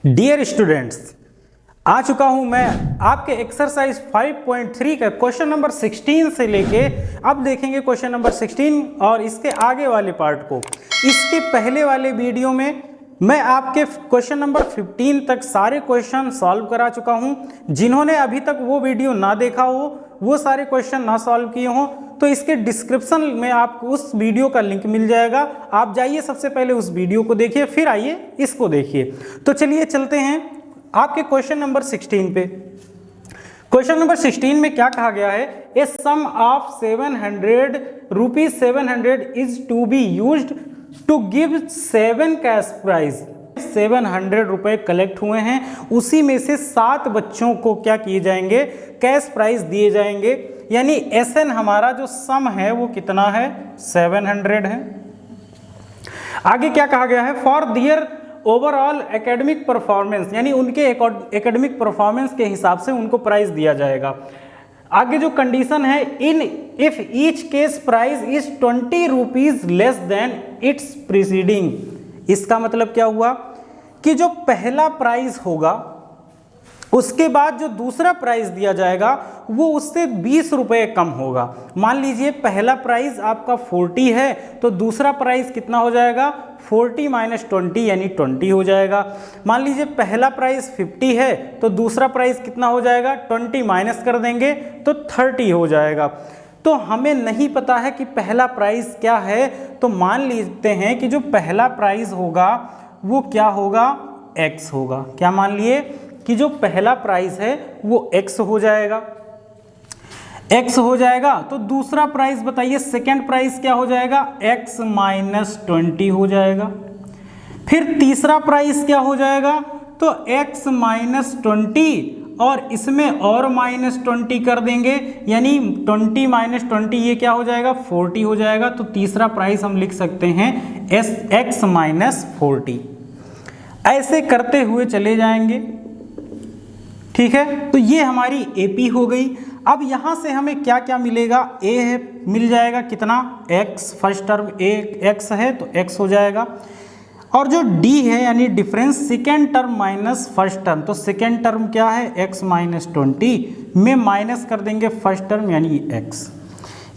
Dear students, आ चुका हूं मैं आपके एक्सरसाइज 5.3 का क्वेश्चन नंबर 16 से लेके अब देखेंगे क्वेश्चन नंबर 16 और इसके आगे वाले पार्ट को। इसके पहले वाले वीडियो में मैं आपके क्वेश्चन नंबर 15 तक सारे क्वेश्चन सॉल्व करा चुका हूं। जिन्होंने अभी तक वो वीडियो ना देखा हो, वो सारे क्वेश्चन ना सॉल्व किए हों, तो इसके डिस्क्रिप्शन में आपको उस वीडियो का लिंक मिल जाएगा। आप जाइए, सबसे पहले उस वीडियो को देखिए, फिर आइए इसको देखिए। तो चलिए चलते हैं आपके क्वेश्चन नंबर 16 पे। क्वेश्चन नंबर 16 में क्या कहा गया है? A sum of 700 rupees 700 is to be used to give 7 cash prize. 700 रुपए कलेक्ट हुए हैं, उसी में से 7 बच्चों को क्या किए जाएंगे? कैश प्राइज दिए जाएंगे। यानी एसएन हमारा जो सम है वो कितना है? 700 है। आगे क्या कहा गया है? For their overall academic performance, यानी उनके एकेडमिक परफॉर्मेंस के हिसाब से उनको प्राइज दिया जाएगा। आगे जो कंडीशन है, in if each case prize is 20 rupees less than its preceding. इसका मतलब क्या हुआ कि जो पहला प्राइज होगा उसके बाद जो दूसरा प्राइज दिया जाएगा वो उससे 20 रुपए कम होगा। मान लीजिए पहला प्राइज आपका 40 है, तो दूसरा प्राइज कितना हो जाएगा? 40 माइनस 20 यानी 20 हो जाएगा। मान लीजिए पहला प्राइस 50 है, तो दूसरा प्राइस कितना हो जाएगा? 20 माइनस कर देंगे तो 30 हो जाएगा। तो हमें नहीं पता है कि पहला प्राइस क्या है, तो मान लेते हैं कि जो पहला प्राइस होगा वो क्या होगा? x होगा। क्या मान लिए कि जो पहला प्राइस है वो x हो जाएगा, x हो जाएगा। तो दूसरा प्राइस बताइए, सेकेंड प्राइस क्या हो जाएगा? x माइनस 20 हो जाएगा। फिर तीसरा प्राइस क्या हो जाएगा? तो x माइनस 20 और इसमें और माइनस 20 कर देंगे, यानी 20 माइनस 20 ये क्या हो जाएगा? 40 हो जाएगा। तो तीसरा प्राइस हम लिख सकते हैं x माइनस 40। ऐसे करते हुए चले जाएंगे, ठीक है। तो ये हमारी AP हो गई। अब यहाँ से हमें क्या क्या मिलेगा? A है, मिल जाएगा कितना? x, फर्स्ट टर्म x है तो x हो जाएगा। और जो D है यानी difference second term minus first term, तो सेकेंड टर्म क्या है? x माइनस 20 में माइनस कर देंगे फर्स्ट टर्म यानी x।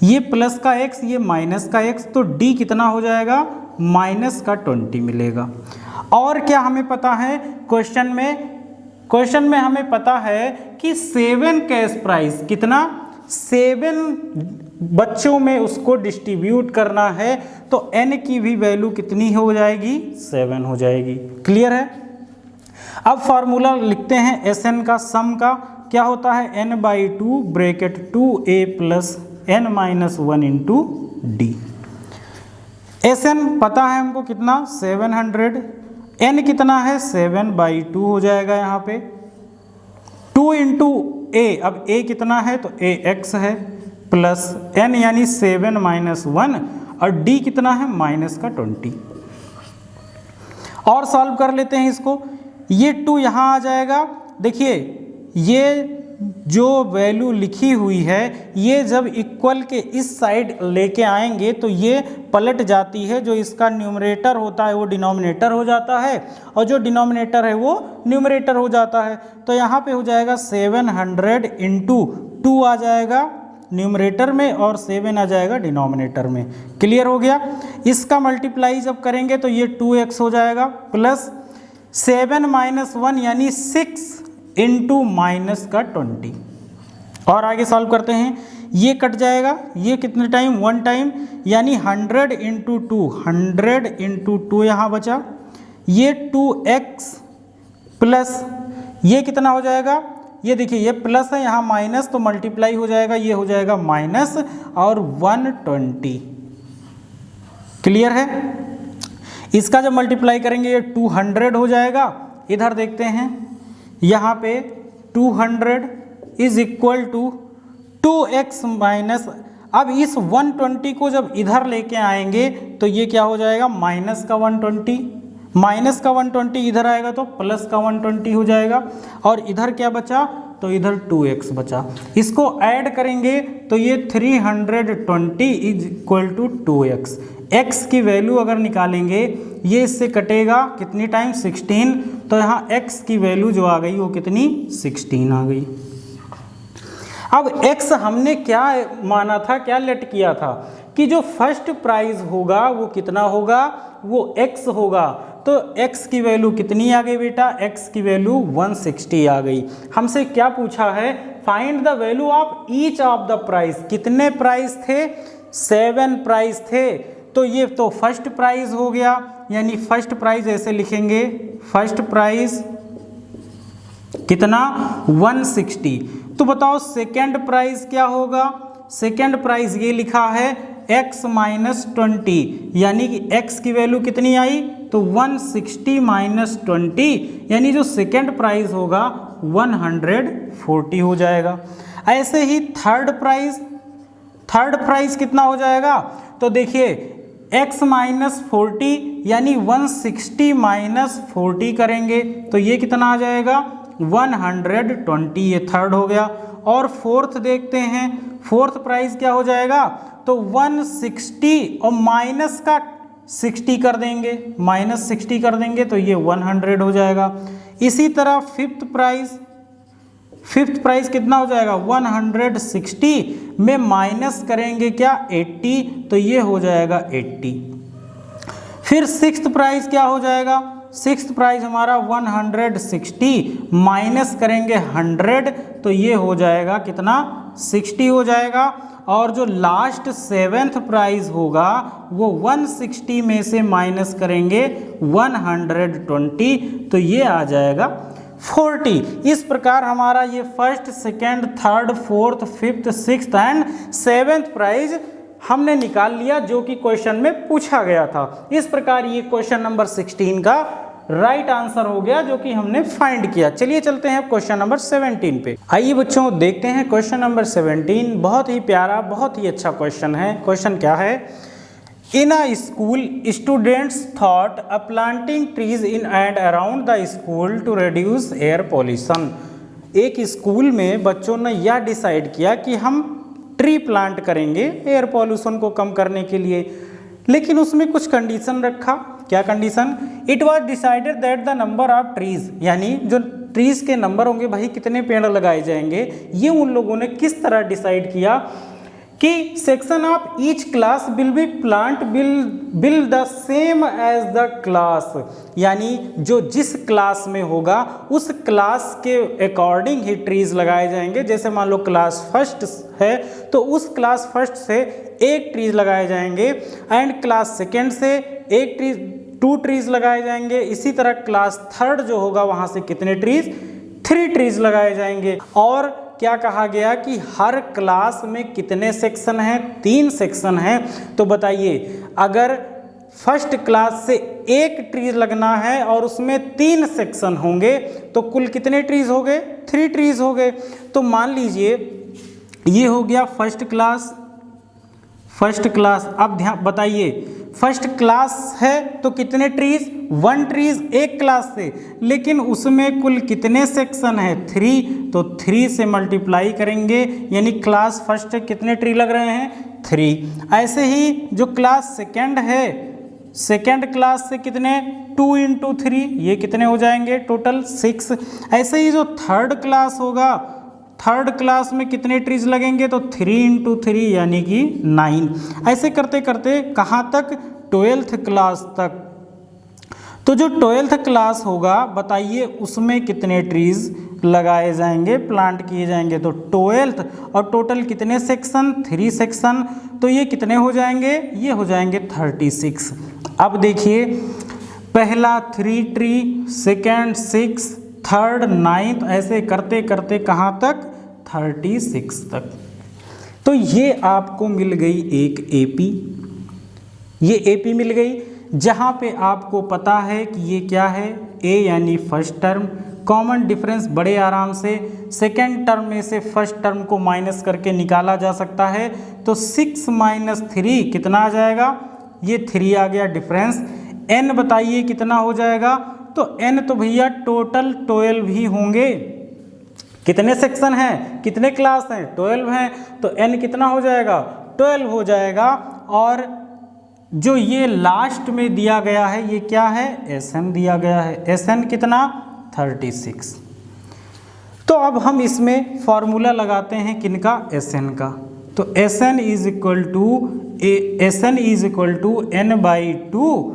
ये प्लस का x, ये माइनस का x, तो D कितना हो जाएगा? माइनस का 20 मिलेगा। और क्या हमें पता है? क्वेश्चन में हमें पता है कि 7 कैश प्राइस कितना? 7 बच्चों में उसको डिस्ट्रीब्यूट करना है, तो n की भी वैल्यू कितनी हो जाएगी? 7 हो जाएगी। क्लियर है? अब फार्मूला लिखते हैं SN का, सम का क्या होता है? n/2 bracket 2a plus n minus 1 into D. SN पता है हमको कितना? 700। n कितना है? 7/2 हो जाएगा यहाँ पे। 2 इंटू a, अब a कितना है? तो ax है, प्लस n यानी 7 माइनस 1, और d कितना है? माइनस का 20। और सॉल्व कर लेते हैं इसको। ये 2 यहाँ आ जाएगा। देखिए ये जो वैल्यू लिखी हुई है, ये जब इक्वल के इस साइड लेके आएंगे तो ये पलट जाती है। जो इसका न्यूमरेटर होता है वो डिनोमिनेटर हो जाता है, और जो डिनोमिनेटर है वो न्यूमरेटर हो जाता है। तो यहाँ पे हो जाएगा 700 इंटू 2 आ जाएगा न्यूमरेटर में, और 7 आ जाएगा डिनोमिनेटर में। क्लियर हो गया? इसका मल्टीप्लाई जब करेंगे तो ये 2x हो जाएगा, प्लस 7 माइनस 1 यानी 6 इंटू माइनस का 20। और आगे सॉल्व करते हैं। ये कट जाएगा, ये कितने टाइम? 1 टाइम, यानी 100 इंटू 2, 100 इंटू 2 यहाँ बचा। ये 2x प्लस ये कितना हो जाएगा? ये देखिए ये प्लस है, यहाँ माइनस, तो मल्टीप्लाई हो जाएगा, ये हो जाएगा माइनस और 120। क्लियर है? इसका जब मल्टीप्लाई करेंगे ये 200 हो जाएगा। इधर देखते हैं, यहाँ पे 200 is equal to 2x minus, अब इस 120 को जब इधर लेके आएंगे तो ये क्या हो जाएगा? माइनस का 120, माइनस का 120 इधर आएगा तो प्लस का 120 हो जाएगा। और इधर क्या बचा? तो इधर 2x बचा। इसको ऐड करेंगे तो ये 320 is equal to 2x। x की वैल्यू अगर निकालेंगे, ये इससे कटेगा कितनी टाइम 16, तो यहाँ x की वैल्यू जो आ गई वो कितनी 16 आ गई। अब x हमने क्या माना था, क्या लेट किया था कि जो फर्स्ट प्राइज होगा वो कितना होगा, वो x होगा। तो x की वैल्यू कितनी आ गई बेटा, x की वैल्यू 160 आ गई। हमसे क्या पूछा है, find the value of each of the prize. कितने प्राइज थे, 7 प्राइज थे। तो ये तो फर्स्ट प्राइज हो गया, यानी फर्स्ट प्राइज ऐसे लिखेंगे, फर्स्ट प्राइज कितना 160। तो बताओ सेकेंड प्राइज क्या होगा, सेकेंड प्राइज ये लिखा है x माइनस 20, यानी कि x की वैल्यू कितनी आई, तो 160 माइनस 20, यानी जो सेकेंड प्राइज होगा 140 हो जाएगा। ऐसे ही थर्ड प्राइज कितना हो जाएगा, तो देखिए x माइनस 40 यानी 160 माइनस 40 करेंगे तो ये कितना आ जाएगा 120, ये थर्ड हो गया। और फोर्थ देखते हैं, फोर्थ प्राइस क्या हो जाएगा, तो 160 और माइनस का 60 कर देंगे, माइनस 60 कर देंगे तो ये 100 हो जाएगा। इसी तरह फिफ्थ प्राइस कितना हो जाएगा 160 में माइनस करेंगे क्या 80, तो ये हो जाएगा 80। फिर सिक्स्थ प्राइस क्या हो जाएगा, सिक्स्थ प्राइस हमारा 160 माइनस करेंगे 100, तो ये हो जाएगा कितना 60 हो जाएगा। और जो लास्ट सेवेंथ प्राइस होगा वो 160 में से माइनस करेंगे 120, तो ये आ जाएगा 40। इस प्रकार हमारा ये first, second, third, fourth, fifth, sixth and seventh prize हमने निकाल लिया जो कि क्वेश्चन में पूछा गया था। इस प्रकार ये क्वेश्चन नंबर 16 का राइट आंसर हो गया जो कि हमने फाइंड किया। चलिए चलते हैं क्वेश्चन नंबर 17 पे। आइए बच्चों देखते हैं क्वेश्चन नंबर 17। बहुत ही प्यारा, बहुत ही अच्छा क्वेश्चन है। क्वेश्चन क्या है, in a school students thought a planting trees in and around the school to reduce air pollution. एक स्कूल में बच्चों ने यह डिसाइड किया कि हम ट्री प्लांट करेंगे एयर पॉल्यूशन को कम करने के लिए, लेकिन उसमें कुछ कंडीशन रखा। क्या condition, it was decided that the number of trees, यानी जो ट्रीज के नंबर होंगे भाई कितने पेड़ लगाए जाएंगे, ये उन लोगों ने किस तरह डिसाइड किया कि section of each class will be plant will the same as the class, यानी जो जिस क्लास में होगा उस क्लास के अकॉर्डिंग ही ट्रीज लगाए जाएंगे। जैसे मान लो क्लास फर्स्ट है तो उस क्लास फर्स्ट से एक ट्रीज लगाए जाएंगे, एंड क्लास सेकेंड से एक ट्रीज 2 ट्रीज लगाए जाएंगे। इसी तरह क्लास थर्ड जो होगा वहाँ से कितने ट्रीज 3 ट्रीज लगाए जाएंगे। और क्या कहा गया कि हर क्लास में कितने सेक्शन हैं, 3 सेक्शन हैं। तो बताइए अगर फर्स्ट क्लास से एक ट्रीज लगना है और उसमें 3 सेक्शन होंगे तो कुल कितने ट्रीज हो गए, 3 ट्रीज हो गए। तो मान लीजिए ये हो गया फर्स्ट क्लास। अब ध्यान बताइए, फर्स्ट क्लास है तो कितने ट्रीज, 1 ट्रीज एक क्लास से, लेकिन उसमें कुल कितने सेक्शन है 3, तो 3 से मल्टीप्लाई करेंगे, यानी क्लास फर्स्ट से कितने ट्री लग रहे हैं 3। ऐसे ही जो क्लास सेकेंड है, सेकेंड क्लास से कितने 2 × 3, ये कितने हो जाएंगे टोटल 6। ऐसे ही जो थर्ड क्लास होगा, थर्ड क्लास में कितने ट्रीज लगेंगे, तो 3 × 3 यानी कि 9। ऐसे करते करते कहाँ तक, 12th क्लास तक। तो जो 12th क्लास होगा बताइए उसमें कितने ट्रीज लगाए जाएंगे, प्लांट किए जाएंगे। तो 12th और टोटल कितने सेक्शन, 3 सेक्शन, तो ये कितने हो जाएंगे, ये हो जाएंगे 36। अब देखिए पहला 3 ट्री, सेकेंड 6, थर्ड 9, ऐसे करते करते कहाँ तक 36 तक। तो ये आपको मिल गई एक एपी, ये एपी मिल गई जहाँ पे आपको पता है कि ये क्या है, ए यानी फर्स्ट टर्म, कॉमन डिफरेंस बड़े आराम से सेकेंड टर्म में से फर्स्ट टर्म को माइनस करके निकाला जा सकता है। तो 6 - 3 कितना आ जाएगा, ये 3 आ गया डिफरेंस। n बताइए कितना हो जाएगा, तो n तो भैया टोटल 12 ही होंगे। कितने सेक्शन हैं, कितने क्लास हैं, 12 हैं, तो n कितना हो जाएगा 12 हो जाएगा। और जो ये लास्ट में दिया गया है ये क्या है, Sn दिया गया है। Sn कितना, 36। तो अब हम इसमें फॉर्मूला लगाते हैं किनका, Sn का। तो Sn is equal to n/2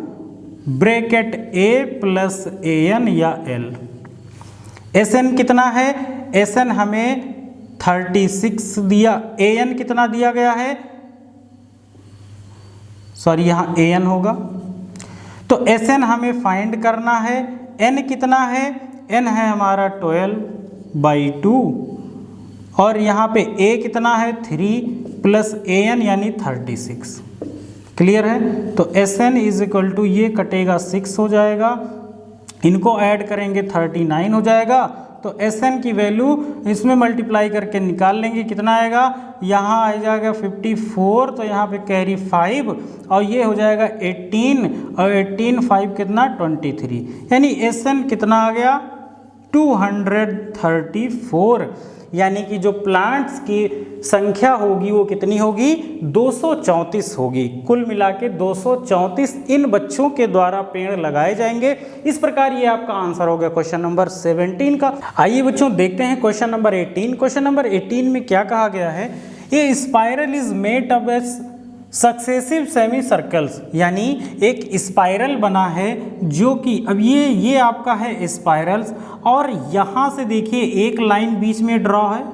bracket A plus An या L। Sn कितना है, Sn हमें 36 दिया, An कितना दिया गया है, सॉरी यहाँ An होगा। तो Sn हमें फाइंड करना है, n कितना है, n है हमारा 12/2 और यहाँ पे A कितना है 3 प्लस An यानी 36। क्लियर है। तो Sn इज इक्वल टू ये कटेगा 6 हो जाएगा, इनको ऐड करेंगे 39 हो जाएगा। तो Sn की वैल्यू इसमें मल्टीप्लाई करके निकाल लेंगे, कितना आएगा, यहाँ आ जाएगा 54, तो यहाँ पे कैरी 5 और ये हो जाएगा 18 और 18 5 कितना 23, यानी Sn कितना आ गया 234। यानी कि जो प्लांट्स की संख्या होगी वो कितनी होगी, 234 होगी। कुल मिला के 234 इन बच्चों के द्वारा पेड़ लगाए जाएंगे। इस प्रकार ये आपका आंसर हो गया क्वेश्चन नंबर 17 का। आइए बच्चों देखते हैं क्वेश्चन नंबर 18। क्वेश्चन नंबर 18 में क्या कहा गया है, ये spiral is made of successive semi circles, यानी एक स्पाइरल बना है जो कि अब ये आपका है स्पाइरल्स और यहाँ से देखिए एक लाइन बीच में ड्रॉ है,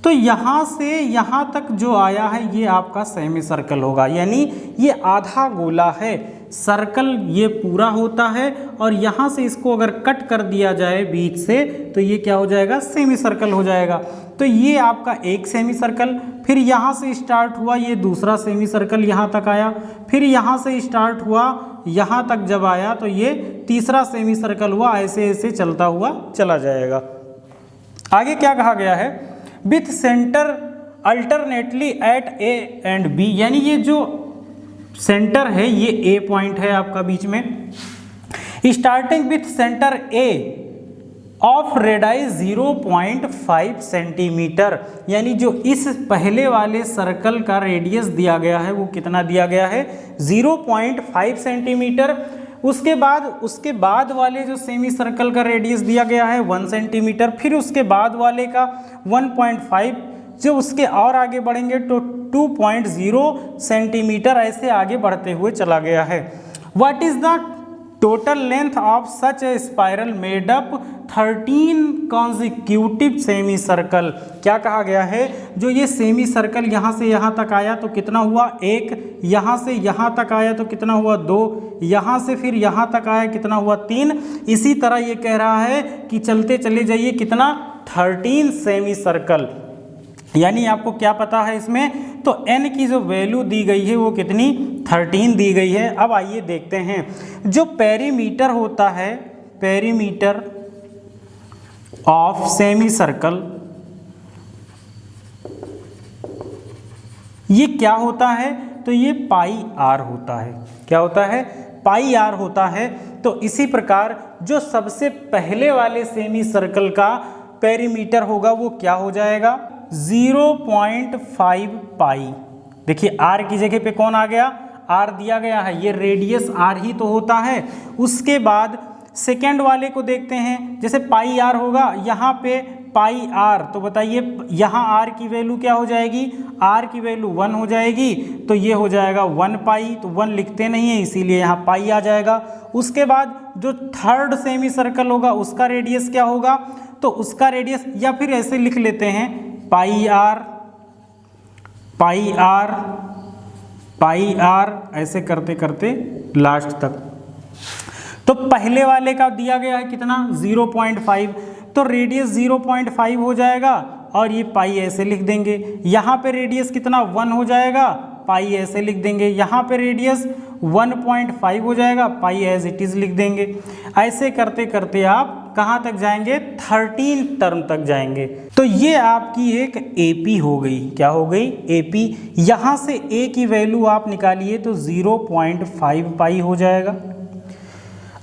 तो यहाँ से यहाँ तक जो आया है ये आपका सेमी सर्कल होगा, यानी ये आधा गोला है। सर्कल ये पूरा होता है और यहाँ से इसको अगर कट कर दिया जाए बीच से तो ये क्या हो जाएगा, सेमी सर्कल हो जाएगा। तो ये आपका एक सेमी सर्कल, फिर यहाँ से स्टार्ट हुआ ये दूसरा सेमी सर्कल यहाँ तक आया, फिर यहाँ से स्टार्ट हुआ यहाँ तक जब आया तो ये तीसरा सेमी सर्कल हुआ, ऐसे ऐसे चलता हुआ चला जाएगा। आगे क्या कहा गया है, with centre alternately at A and B, यानी ये जो सेंटर है ये ए पॉइंट है आपका बीच में, starting with centre A of radii 0.5 centimetre, यानी जो इस पहले वाले सर्कल का रेडियस दिया गया है वो कितना दिया गया है 0.5 सेंटीमीटर। उसके बाद वाले जो सेमी सर्कल का रेडियस दिया गया है 1 सेंटीमीटर, फिर उसके बाद वाले का 1.5, जो उसके और आगे बढ़ेंगे तो 2.0 सेंटीमीटर, ऐसे आगे बढ़ते हुए चला गया है। What is the total length of such A spiral made up 13 consecutive semi circle. क्या कहा गया है, जो ये सेमी सर्कल यहाँ से यहाँ तक आया तो कितना हुआ 1, यहाँ से यहाँ तक आया तो कितना हुआ 2, यहाँ से फिर यहाँ तक आया कितना हुआ 3। इसी तरह ये कह रहा है कि चलते चले जाइए कितना 13 सेमी सर्कल, यानी आपको क्या पता है इसमें, तो n की जो वैल्यू दी गई है वो कितनी 13 दी गई है। अब आइए देखते हैं, जो पेरीमीटर होता है, पेरीमीटर ऑफ सेमी सर्कल, ये क्या होता है, तो ये पाई आर होता है। क्या होता है, पाई आर होता है। तो इसी प्रकार जो सबसे पहले वाले सेमी सर्कल का पेरीमीटर होगा वो क्या हो जाएगा 0.5 पाई। देखिए आर की जगह पे कौन आ गया, आर दिया गया है, ये रेडियस आर ही तो होता है। उसके बाद सेकेंड वाले को देखते हैं, जैसे पाई आर होगा यहाँ पे पाई आर, तो बताइए यहाँ आर की वैल्यू क्या हो जाएगी, आर की वैल्यू 1 हो जाएगी, तो ये हो जाएगा 1 पाई, तो 1 लिखते नहीं है इसीलिए यहाँ पाई आ जाएगा। उसके बाद जो थर्ड सेमी सर्कल होगा उसका रेडियस क्या होगा, तो उसका रेडियस, या फिर ऐसे लिख लेते हैं pi r pi r pi r, ऐसे करते करते लास्ट तक। तो पहले वाले का दिया गया है कितना 0.5, तो रेडियस 0.5 हो जाएगा और ये पाई ऐसे लिख देंगे। यहाँ पे रेडियस कितना 1 हो जाएगा, पाई ऐसे लिख देंगे। यहाँ पे रेडियस 1.5 हो जाएगा, पाई एज इट इज लिख देंगे। ऐसे करते करते आप कहाँ तक जाएंगे 13 टर्म तक जाएंगे। तो ये आपकी एक AP हो गई। क्या हो गई AP। यहाँ से A की वैल्यू आप निकालिए तो 0.5 पाई हो जाएगा।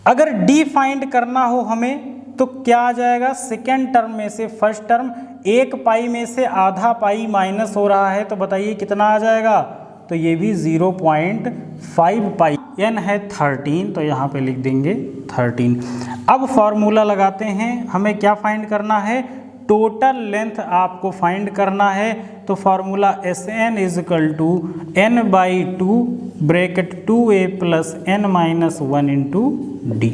अगर D फाइंड करना हो हमें तो क्या आ जाएगा, सेकेंड टर्म में से फर्स्ट टर्म 1 पाई में से आधा पाई माइनस हो रहा है, तो बताइए कितना आ जाएगा तो ये भी 0.5 पाई। n है 13 तो यहाँ पे लिख देंगे 13। अब फॉर्मूला लगाते हैं, हमें क्या फाइंड करना है, टोटल लेंथ आपको फाइंड करना है। तो formula Sn is equal to n/2 bracket 2a plus n-1 into D.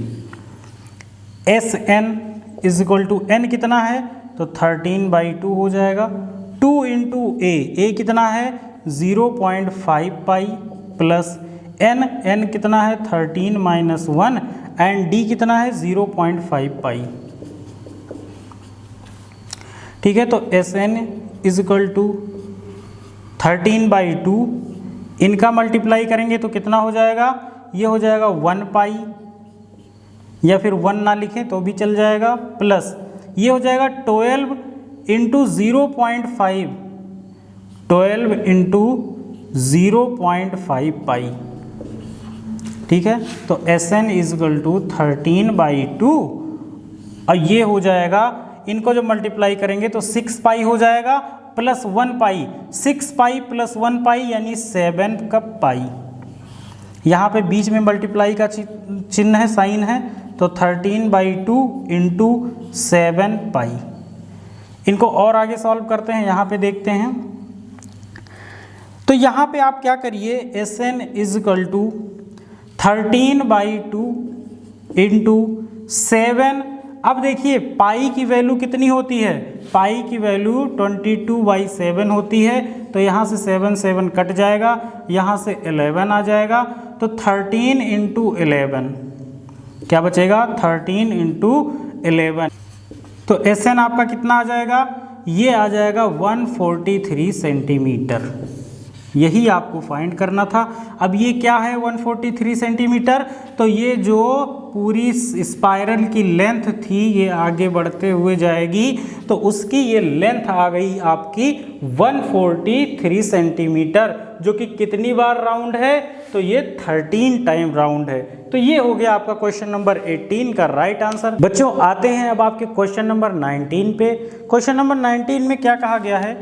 Sn is equal to n कितना है, तो 13/2 हो जाएगा। 2 इंटू a कितना है 0.5 पाई प्लस n कितना है 13-1 एंड d कितना है 0.5 पाई। ठीक है, तो Sn इजकल टू 13/2, इनका मल्टीप्लाई करेंगे तो कितना हो जाएगा, ये हो जाएगा 1 पाई, या फिर 1 ना लिखें तो भी चल जाएगा, प्लस ये हो जाएगा 12 इंटू 0.5, 12 इंटू 0.5 पाई। ठीक है, तो Sn इजकल टू 13/2 और ये हो जाएगा, इनको जब मल्टीप्लाई करेंगे तो 6 पाई हो जाएगा प्लस 1 पाई, 6 पाई प्लस 1 पाई यानी 7 का पाई। यहाँ पे बीच में मल्टीप्लाई का चिन्ह है, साइन है, तो 13/2 इंटू 7 पाई। इनको और आगे सॉल्व करते हैं, यहाँ पे देखते हैं। तो यहाँ पे आप क्या करिए, Sn इजकल टू 13/2 इंटू 7। अब देखिए पाई की वैल्यू कितनी होती है, पाई की वैल्यू 22/7 होती है, तो यहाँ से 7 कट जाएगा, यहाँ से 11 आ जाएगा, तो 13 इंटू 11 क्या बचेगा, 13 इंटू 11। तो Sn आपका कितना आ जाएगा, ये आ जाएगा 143 सेंटीमीटर। यही आपको फाइंड करना था। अब ये क्या है 143 सेंटीमीटर, तो ये जो पूरी स्पाइरल की लेंथ थी ये आगे बढ़ते हुए जाएगी, तो उसकी ये लेंथ आ गई आपकी 143 सेंटीमीटर, जो कि कितनी बार राउंड है, तो ये 13 टाइम राउंड है। तो ये हो गया आपका क्वेश्चन नंबर 18 का राइट आंसर। बच्चों आते हैं अब आपके क्वेश्चन नंबर 19 पे। क्वेश्चन नंबर 19 में क्या कहा गया है,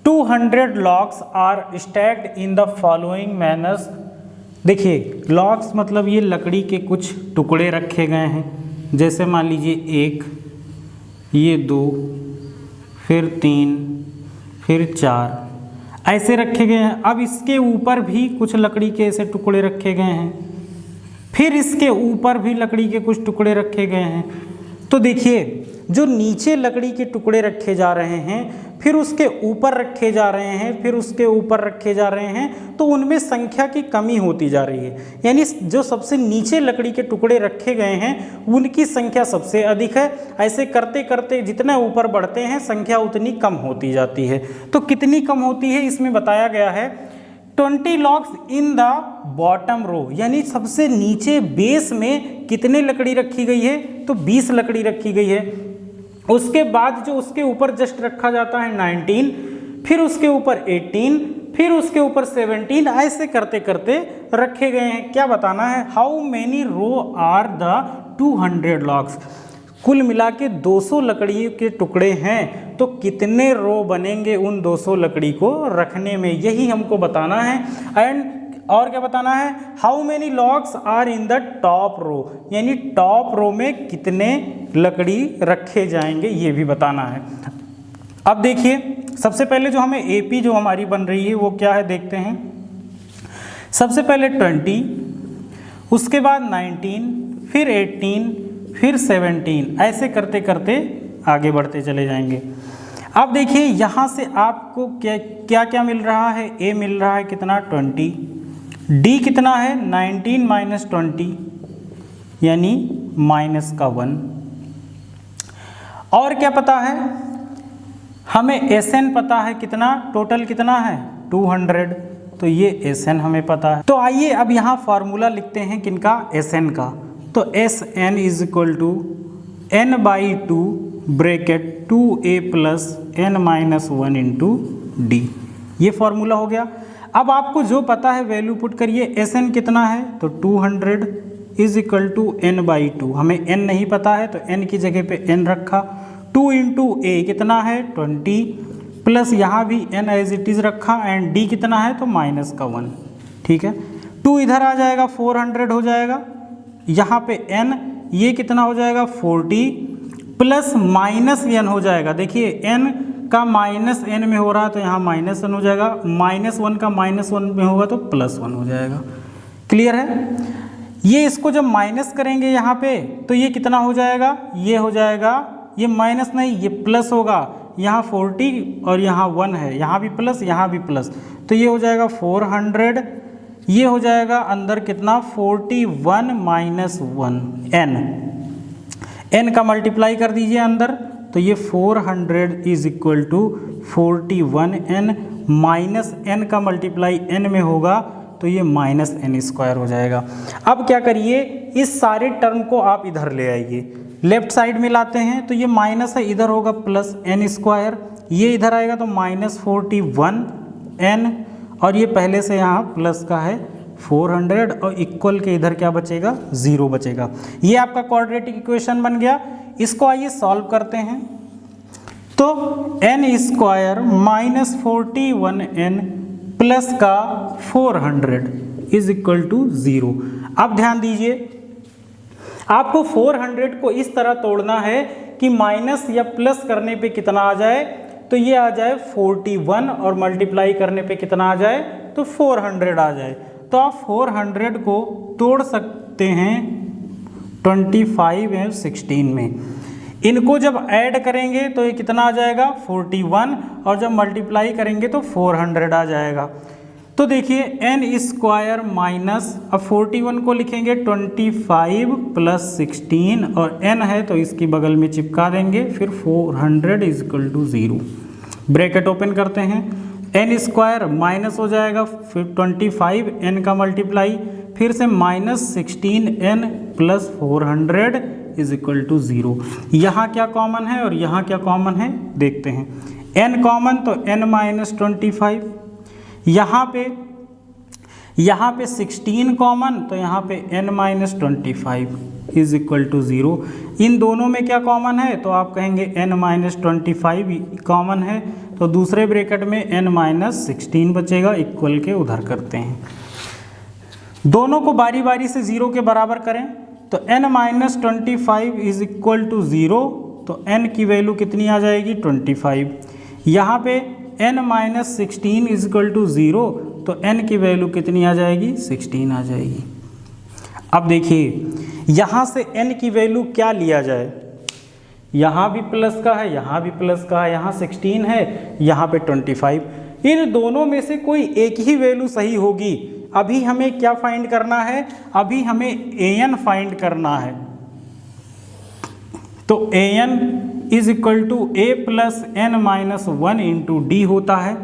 200 logs are stacked in the following manners. देखिए लॉग्स मतलब ये लकड़ी के कुछ टुकड़े रखे गए हैं, जैसे मान लीजिए 1, ये 2, फिर 3, फिर 4, ऐसे रखे गए हैं। अब इसके ऊपर भी कुछ लकड़ी के ऐसे टुकड़े रखे गए हैं, फिर इसके ऊपर भी लकड़ी के कुछ टुकड़े रखे गए हैं। तो देखिए जो नीचे लकड़ी के टुकड़े रखे जा रहे हैं, फिर उसके ऊपर रखे जा रहे हैं, फिर उसके ऊपर रखे जा रहे हैं, तो उनमें संख्या की कमी होती जा रही है। यानी जो सबसे नीचे लकड़ी के टुकड़े रखे गए हैं उनकी संख्या सबसे अधिक है। ऐसे करते करते जितना ऊपर बढ़ते हैं संख्या उतनी कम होती जाती है। तो कितनी कम होती है इसमें बताया गया है, 20 logs in the bottom row, यानी सबसे नीचे बेस में कितने लकड़ी रखी गई है, तो 20 लकड़ी रखी गई है। उसके बाद जो उसके ऊपर जस्ट रखा जाता है 19, फिर उसके ऊपर 18, फिर उसके ऊपर 17, ऐसे करते करते रखे गए हैं। क्या बताना है, how many row are the 200 logs, कुल मिला के 200 लकड़ी के टुकड़े हैं, तो कितने रो बनेंगे उन 200 लकड़ी को रखने में, यही हमको बताना है। एंड और क्या बताना है, how many logs are in the top row, यानी टॉप रो में कितने लकड़ी रखे जाएंगे ये भी बताना है। अब देखिए सबसे पहले जो हमें एपी जो हमारी बन रही है वो क्या है देखते हैं। सबसे पहले 20, उसके बाद 19, फिर 18, फिर 17, ऐसे करते करते आगे बढ़ते चले जाएंगे। अब देखिए यहाँ से आपको क्या क्या मिल रहा है, ए मिल रहा है कितना 20, डी कितना है 19 माइनस 20 यानी -1, और क्या पता है हमें Sn पता है कितना, टोटल कितना है 200, तो ये Sn हमें पता है। तो आइए अब यहाँ फार्मूला लिखते हैं किनका, Sn का। तो Sn is equal to n/2 bracket 2a plus n-1 into D, ये फार्मूला हो गया। अब आपको जो पता है वैल्यू पुट करिए। Sn कितना है, तो 200 इज इक्वल टू n/2, हमें n नहीं पता है तो n की जगह पे n रखा। 2 इंटू a कितना है 20, प्लस यहाँ भी n एज इट इज़ रखा एंड d कितना है तो -1, ठीक है। 2 इधर आ जाएगा 400 हो जाएगा, यहाँ पे n ये कितना हो जाएगा 40 प्लस -n हो जाएगा। देखिए n का -n में हो रहा है तो यहाँ -n हो जाएगा, -1 का -1 में होगा तो +1 हो जाएगा। क्लियर है? ये इसको जब माइनस करेंगे यहाँ पे तो ये कितना हो जाएगा, ये हो जाएगा, ये माइनस नहीं ये प्लस होगा, यहाँ 40 और यहाँ 1 है, यहाँ भी प्लस यहाँ भी प्लस, तो ये हो जाएगा 400, ये हो जाएगा अंदर कितना 41 माइनस 1 n का मल्टीप्लाई कर दीजिए अंदर, तो ये 400 is equal to 41n minus n का मल्टीप्लाई n में होगा तो ये -n² हो जाएगा। अब क्या करिए, इस सारे टर्म को आप इधर ले आइए, लेफ्ट साइड में लाते हैं तो ये माइनस है, इधर होगा +n², ये इधर आएगा तो -41n और ये पहले से यहाँ प्लस का है 400 और इक्वल के इधर क्या बचेगा 0 बचेगा। ये आपका क्वाड्रेटिक इक्वेशन बन गया। इसको आइए सॉल्व करते हैं, तो n² -41n प्लस का 400 इज इक्वल टू 0। अब ध्यान दीजिए, आपको 400 को इस तरह तोड़ना है कि माइनस या प्लस करने पे कितना आ जाए, तो ये आ जाए 41 और मल्टीप्लाई करने पे कितना आ जाए तो 400 आ जाए। तो आप 400 को तोड़ सकते हैं 25 और 16 में। इनको जब ऐड करेंगे तो ये कितना आ जाएगा 41 और जब मल्टीप्लाई करेंगे तो 400 आ जाएगा। तो देखिए n² माइनस, अब 41 को लिखेंगे 25 प्लस 16 और n है तो इसकी बगल में चिपका देंगे, फिर 400 is equal to 0। Bracket open करते हैं, n² माइनस हो जाएगा, फिर 25 n का मल्टीप्लाई, फिर से -16n plus 400 is equal to 0। यहाँ क्या कॉमन है और यहाँ क्या कॉमन है देखते हैं। n कॉमन तो n-25, यहाँ पे 16 कॉमन तो यहाँ पे n-25 इज इक्वल टू 0। इन दोनों में क्या कॉमन है तो आप कहेंगे n-25 कॉमन है, तो दूसरे ब्रैकेट में n-16 बचेगा, इक्वल के उधर करते हैं। दोनों को बारी बारी से 0 के बराबर करें, तो n-25 इज इक्वल टू 0, तो n की वैल्यू कितनी आ जाएगी 25। यहाँ पे n-16 इज इक्वल टू 0, तो n की वैल्यू कितनी आ जाएगी 16 आ जाएगी। अब देखिए यहाँ से n की वैल्यू क्या लिया जाए, यहाँ भी प्लस का है, यहाँ भी प्लस का है, यहाँ 16 है, यहाँ पे 25, इन दोनों में से कोई एक ही वैल्यू सही होगी। अभी हमें क्या फाइंड करना है, अभी हमें an फाइंड करना है, तो an is equal to a plus n-1 into D होता है।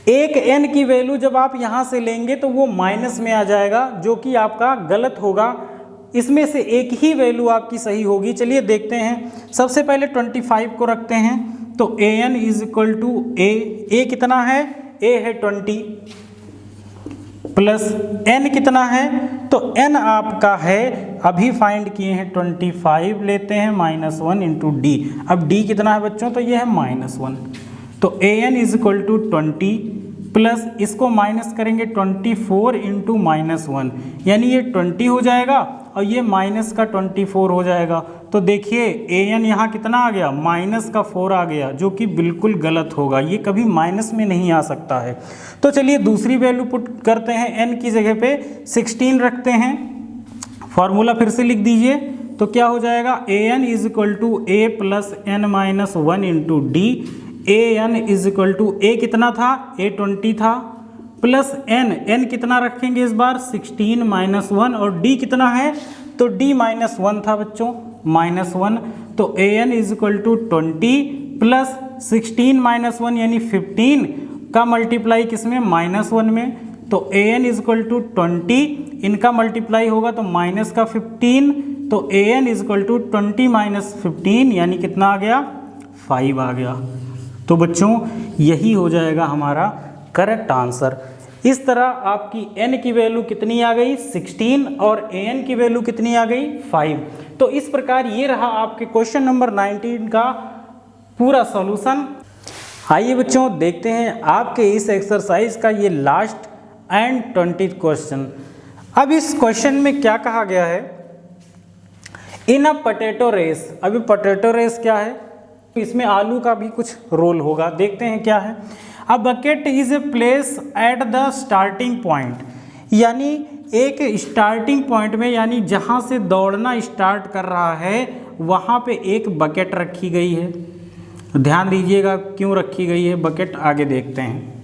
एक n की वैल्यू जब आप यहाँ से लेंगे तो वो माइनस में आ जाएगा, जो कि आपका गलत होगा। इसमें से एक ही वैल्यू आपकी सही होगी। चलिए देखते हैं, सबसे पहले 25 को रखते हैं, तो an is equal to a कितना है, a है 20 प्लस n कितना है, तो n आपका है अभी फाइंड किए हैं 25 लेते हैं -1 इंटू डी। अब d कितना है बच्चों, तो ये है -1, तो an is equal to 20 plus इसको माइनस करेंगे 24 इंटू -1, यानी ये 20 हो जाएगा और ये माइनस का 24 हो जाएगा। तो देखिए an यहाँ कितना आ गया, माइनस का 4 आ गया, जो कि बिल्कुल गलत होगा, ये कभी माइनस में नहीं आ सकता है। तो चलिए दूसरी वैल्यू पुट करते हैं, n की जगह पे 16 रखते हैं, फॉर्मूला फिर से लिख दीजिए, तो क्या हो जाएगा an is equal to a plus n-1 into D. an is equal to a कितना था, a 20 था, प्लस n कितना रखेंगे इस बार 16 -1, और d कितना है, तो d -1 था बच्चों, -1, तो an is equal to 20 plus 16 -1 यानी 15 का मल्टीप्लाई किसमें, -1 में, तो an इज इक्वल टू 20, इनका मल्टीप्लाई होगा तो माइनस का 15, तो an is equal to 20 minus 15 यानी कितना आ गया 5 आ गया। तो बच्चों यही हो जाएगा हमारा करेक्ट आंसर। इस तरह आपकी n की वैल्यू कितनी आ गई 16 और an की वैल्यू कितनी आ गई 5। तो इस प्रकार ये रहा आपके क्वेश्चन नंबर 19 का पूरा सॉल्यूशन। आइए बच्चों देखते हैं आपके इस एक्सरसाइज का ये लास्ट एंड 20th क्वेश्चन। अब इस क्वेश्चन में क्या कहा गया है, इन अ पोटैटो रेस। अभी पोटैटो रेस क्या है, इसमें आलू का भी कुछ रोल होगा, देखते हैं क्या है। A bucket is a place at the starting point, यानी एक स्टार्टिंग पॉइंट में, यानी जहाँ से दौड़ना स्टार्ट कर रहा है वहाँ पे एक बकेट रखी गई है। ध्यान दीजिएगा क्यों रखी गई है बकेट, आगे देखते हैं।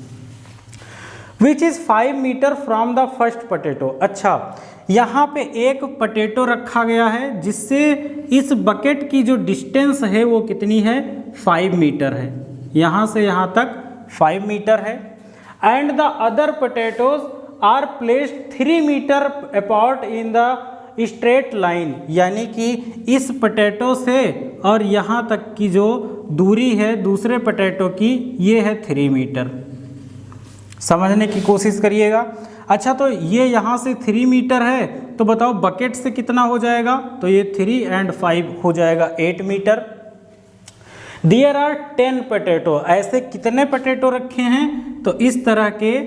Which is 5 metre from the first potato. अच्छा, यहाँ पे एक पोटैटो रखा गया है जिससे इस बकेट की जो डिस्टेंस है वो कितनी है, 5 मीटर है। यहाँ से यहाँ तक 5 मीटर है। And the other potatoes are placed 3 metre apart in the straight line, यानी कि इस पोटैटो से और यहाँ तक की जो दूरी है दूसरे पोटैटो की, ये है 3 मीटर। समझने की कोशिश करिएगा। अच्छा, तो ये यहाँ से 3 मीटर है, तो बताओ बकेट से कितना हो जाएगा, तो ये 3 and 5 हो जाएगा 8 मीटर। देयर आर 10 पोटैटो, ऐसे कितने पोटैटो रखे हैं, तो इस तरह के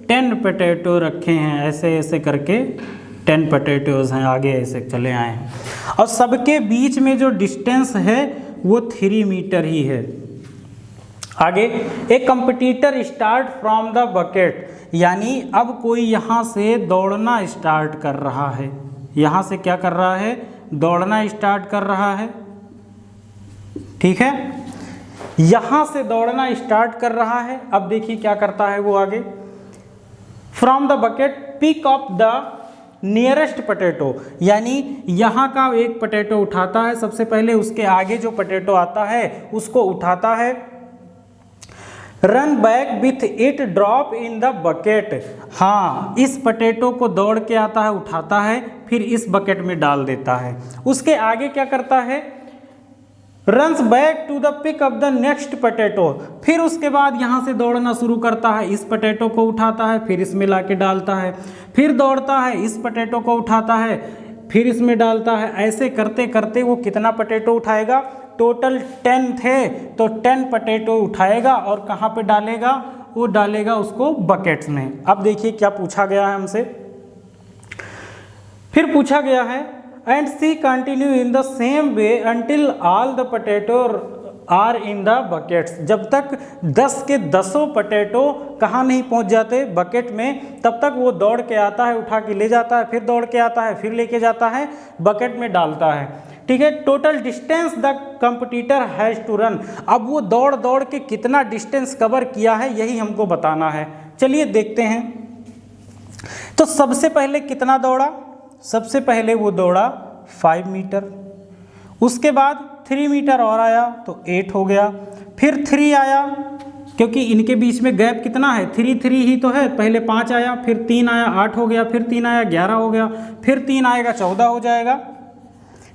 10 पोटैटो रखे हैं, ऐसे ऐसे करके 10 पोटैटोज हैं, आगे ऐसे चले आए हैं। और सबके बीच में जो डिस्टेंस है वो 3 मीटर ही है। आगे, एक competitor start from the bucket, यानी अब कोई यहाँ से दौड़ना स्टार्ट कर रहा है। यहाँ से क्या कर रहा है, दौड़ना स्टार्ट कर रहा है। ठीक है, यहाँ से दौड़ना स्टार्ट कर रहा है। अब देखिए क्या करता है वो आगे। From the bucket pick up the nearest potato, यानी यहाँ का एक पोटैटो उठाता है सबसे पहले, उसके आगे जो पोटैटो आता है उसको उठाता है। Run back with it drop in the bucket, हाँ, इस पोटैटो को दौड़ के आता है, उठाता है, फिर इस बकेट में डाल देता है। उसके आगे क्या करता है, runs back to the pick up the next potato, फिर उसके बाद यहाँ से दौड़ना शुरू करता है, इस पोटैटो को उठाता है, फिर इसमें लाके डालता है, फिर दौड़ता है, इस पोटैटो को उठाता है, फिर इसमें डालता है। ऐसे करते करते वो कितना पोटैटो उठाएगा, टोटल 10 थे तो 10 पोटैटो उठाएगा और कहाँ पे डालेगा, वो डालेगा उसको बकेट्स में। अब देखिए क्या पूछा गया है हमसे, फिर पूछा गया है and see continue in the same way until all the potato are in the buckets, जब तक 10 के 10 पोटैटो कहाँ नहीं पहुँच जाते बकेट में, तब तक वो दौड़ के आता है, उठा के ले जाता है, फिर दौड़ के आता है, फिर लेके जाता है, बकेट में डालता है। ठीक है, total distance the competitor has to run, अब वो दौड़ दौड़ के कितना डिस्टेंस कवर किया है यही हमको बताना है। चलिए देखते हैं। तो सबसे पहले कितना दौड़ा, सबसे पहले वो दौड़ा 5 मीटर, उसके बाद 3 मीटर और आया तो 8 हो गया, फिर 3 आया, क्योंकि इनके बीच में गैप कितना है, 3 ही तो है, पहले 5 आया, फिर 3 आया 8 हो गया, फिर 3 आया 11 हो गया, फिर 3 आएगा 14 हो जाएगा।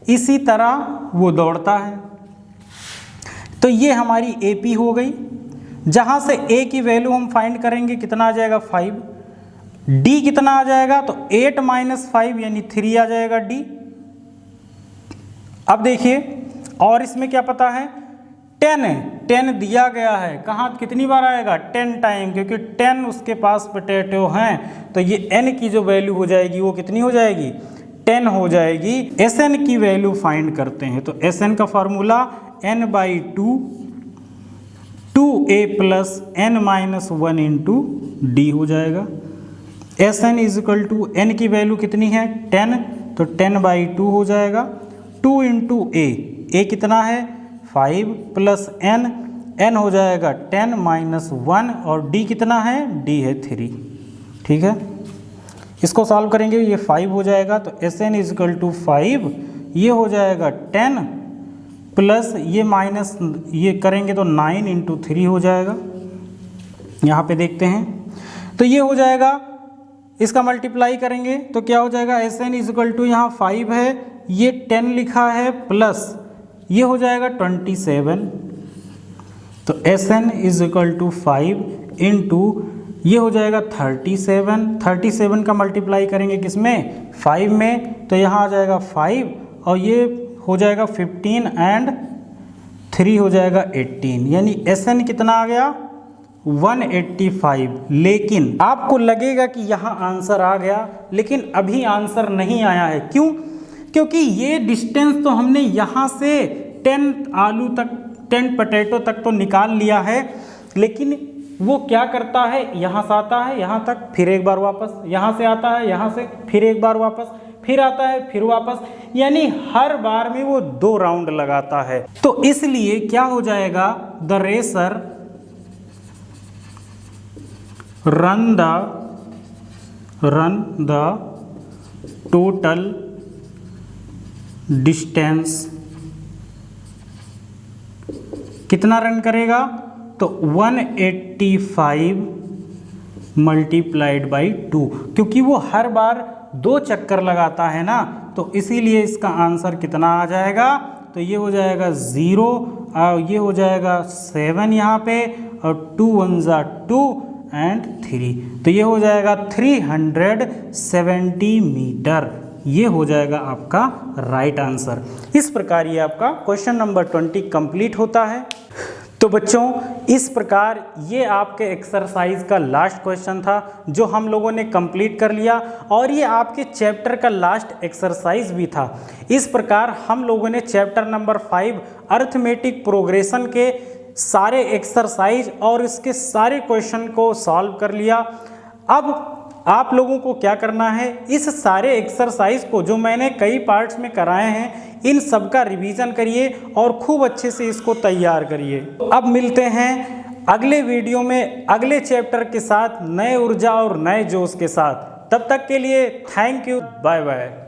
इसी तरह वो दौड़ता है। तो ये हमारी AP हो गई, जहाँ से A की वैल्यू हम फाइंड करेंगे, कितना आ जाएगा 5, D कितना आ जाएगा, तो 8 - 5 यानी 3 आ जाएगा D। अब देखिए, और इसमें क्या पता है, 10 दिया गया है, कहाँ कितनी बार आएगा, 10 टाइम, क्योंकि 10 उसके पास पोटैटो हैं, तो ये n की जो वैल्यू हो जाएगी वो कितनी हो जाएगी, 10 हो जाएगी। Sn की वैल्यू फाइंड करते हैं, तो Sn का formula n/2 2a + n-1 × d हो जाएगा। Sn = n की वैल्यू कितनी है, 10, तो 10/2 हो जाएगा, 2 × a, a कितना है 5 + n हो जाएगा 10 - 1, और d कितना है, d है 3। ठीक है, इसको सॉल्व करेंगे, ये 5 हो जाएगा, तो Sn = 5, ये हो जाएगा 10 प्लस ये माइनस ये करेंगे तो 9 × 3 हो जाएगा। यहाँ पे देखते हैं, तो ये हो जाएगा, इसका मल्टीप्लाई करेंगे तो क्या हो जाएगा, Sn = यहाँ 5 है, ये 10 लिखा है, प्लस ये हो जाएगा 27, तो Sn = 5 × ये हो जाएगा 37 का मल्टीप्लाई करेंगे किसमें, 5 में, तो यहाँ आ जाएगा 5, और ये हो जाएगा 15 and 3 हो जाएगा 18, यानी SN कितना आ गया 185। लेकिन आपको लगेगा कि यहाँ आंसर आ गया, लेकिन अभी आंसर नहीं आया है। क्यों? क्योंकि ये डिस्टेंस तो हमने यहाँ से 10 पोटैटो तक तो निकाल लिया है, लेकिन वो क्या करता है, यहाँ से आता है यहाँ तक, फिर एक बार वापस, यहाँ से आता है यहाँ से, फिर एक बार वापस, फिर आता है फिर वापस, यानी हर बार में वो 2 राउंड लगाता है। तो इसलिए क्या हो जाएगा, the racer run the total distance, कितना रन करेगा, तो 185 मल्टीप्लाइड बाई 2, क्योंकि वो हर बार 2 चक्कर लगाता है ना, तो इसीलिए इसका आंसर कितना आ जाएगा, तो ये हो जाएगा 0 और ये हो जाएगा 7 यहाँ पे, और 2 1 2 एंड 3, तो ये हो जाएगा 370 मीटर। ये हो जाएगा आपका राइट आंसर। इस प्रकार ये आपका क्वेश्चन नंबर 20 कंप्लीट होता है। तो बच्चों, इस प्रकार ये आपके एक्सरसाइज का लास्ट क्वेश्चन था जो हम लोगों ने कंप्लीट कर लिया, और ये आपके चैप्टर का लास्ट एक्सरसाइज भी था। इस प्रकार हम लोगों ने चैप्टर नंबर 5 अरिथमेटिक प्रोग्रेशन के सारे एक्सरसाइज और इसके सारे क्वेश्चन को सॉल्व कर लिया। अब आप लोगों को क्या करना है, इस सारे एक्सरसाइज को जो मैंने कई पार्ट्स में कराए हैं, इन सब का रिवीजन करिए और खूब अच्छे से इसको तैयार करिए। अब मिलते हैं अगले वीडियो में अगले चैप्टर के साथ, नए ऊर्जा और नए जोश के साथ। तब तक के लिए थैंक यू, बाय बाय।